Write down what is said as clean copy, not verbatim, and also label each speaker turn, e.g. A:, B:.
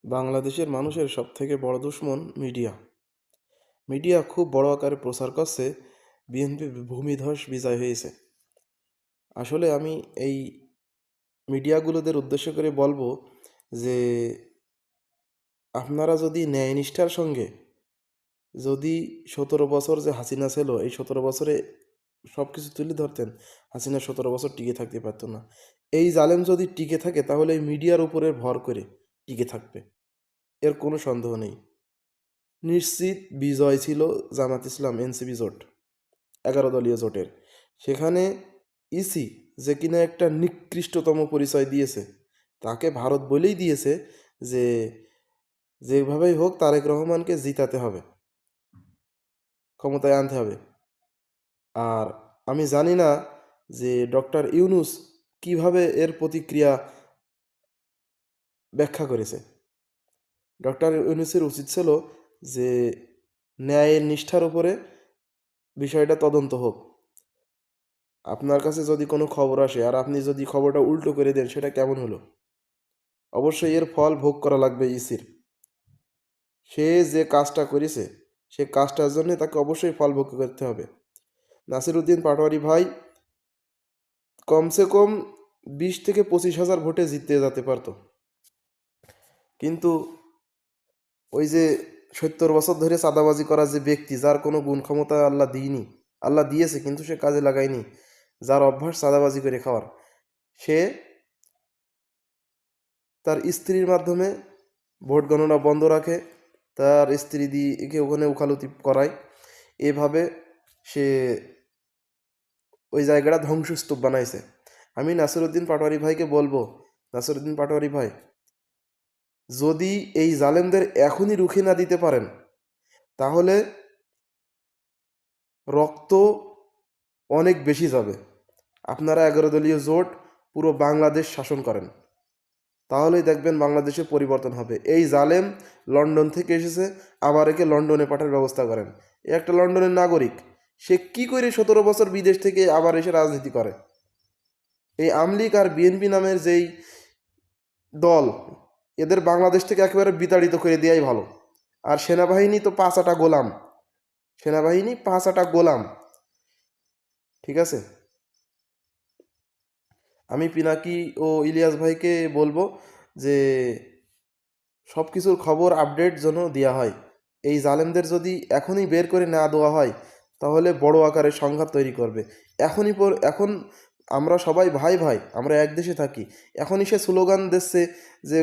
A: বাংলাদেশের মানুষের সবথেকে বড় দুশমন মিডিয়া। মিডিয়া খুব বড় আকারে প্রচার করছে বিএনপি ভূমিধস বিজয় হয়েছে। আসলে আমি এই মিডিয়াগুলোদের উদ্দেশ্য করে বলবো যে আপনারা যদি ন্যায়নিষ্ঠার সঙ্গে যদি 17 বছর যে হাসিনা ছিল, এই 17 বছরে সব কিছু তুলে ধরতেন, হাসিনা 17 বছর টিকে থাকতে পারতো না। এই জালেম যদি টিকে থাকে তাহলে এই মিডিয়ার উপরে ভর করে টিকে থাকবে, এর কোনো সন্দেহ নেই। নিশ্চিত বিজয় ছিল জামাত ইসলাম এনসিপি জোট, 11 দলীয় জোটের। সেখানে ইসি যে কিনা একটা নিকৃষ্টতম পরিচয় দিয়েছে, তাকে ভারত বলেই দিয়েছে যে যেভাবেই হোক তারেক রহমানকে জিতাতে হবে, ক্ষমতায় আনতে হবে। আর আমি জানি না যে ডক্টর ইউনূস কিভাবে এর প্রতিক্রিয়া ব্যাখ্যা করেছে। ডক্টর ইউনূসের উচিত ছিল যে ন্যায়ের নিষ্ঠার উপরে বিষয়টা তদন্ত হোক। আপনার কাছে যদি কোনো খবর আসে আর আপনি যদি খবরটা উল্টো করে দেন, সেটা কেমন হলো? অবশ্যই এর ফল ভোগ করা লাগবে ইসির। সে যে কাজটা করেছে, সে কাজটার জন্য তাকে অবশ্যই ফল ভোগ করতে হবে। নাসিরউদ্দিন পাটোয়ারি ভাই কমসে কম 20 থেকে 25 হাজার ভোটে জিততে যেতে পারতো, কিন্তু ওই যে 70 বছর ধরে চাঁদাবাজি করা যে ব্যক্তি, যার কোনো গুণ ক্ষমতা আল্লাহ দিইনি, আল্লাহ দিয়েছে কিন্তু সে কাজে লাগায়নি, যার অভ্যাস চাঁদাবাজি করে খাওয়ার, সে তার স্ত্রীর মাধ্যমে ভোট গণনা বন্ধ রাখে, তার স্ত্রী দিয়ে ওখানে ওকালতি করায়। এভাবে সে ওই জায়গাটা ধ্বংসস্তূপ বানাইছে। আমি নাসিরউদ্দিন পাটোয়ারি ভাইকে বলবো, নাসিরউদ্দিন পাটোয়ারি ভাই, যদি এই জালেমদের এখনই রুখে না দিতে পারেন, তাহলে রক্ত অনেক বেশি যাবে। আপনারা 11 দলীয় জোট পুরো বাংলাদেশ শাসন করেন, তাহলেই দেখবেন বাংলাদেশে পরিবর্তন হবে। এই জালেম লন্ডন থেকে এসেছে, আবার একে লন্ডনে পাঠার ব্যবস্থা করেন। এ একটা লন্ডনের নাগরিক, সে কি করে 17 বছর বিদেশ থেকে আবার এসে রাজনীতি করে? এই আমলিগ আর বিএনপি নামের যেই দল, এদের বাংলাদেশ থেকে একেবারে বিতাড়িত করে দেওয়াই ভালো। আর সেনাবাহিনী তো 5 আটা গোলাম, সেনাবাহিনী 5 আটা গোলাম, ঠিক আছে? আমি পিনাকি ও ইলিয়াস ভাইকে বলবো যে সব কিছুর খবর আপডেট যেন দেওয়া হয়। এই জালেমদের যদি এখনই বের করে না দেওয়া হয়, তাহলে বড় আকারের সংঘাত তৈরি করবে। এখন আমরা সবাই ভাই ভাই, আমরা এক দেশে থাকি। এখনই সে স্লোগান দিচ্ছে যে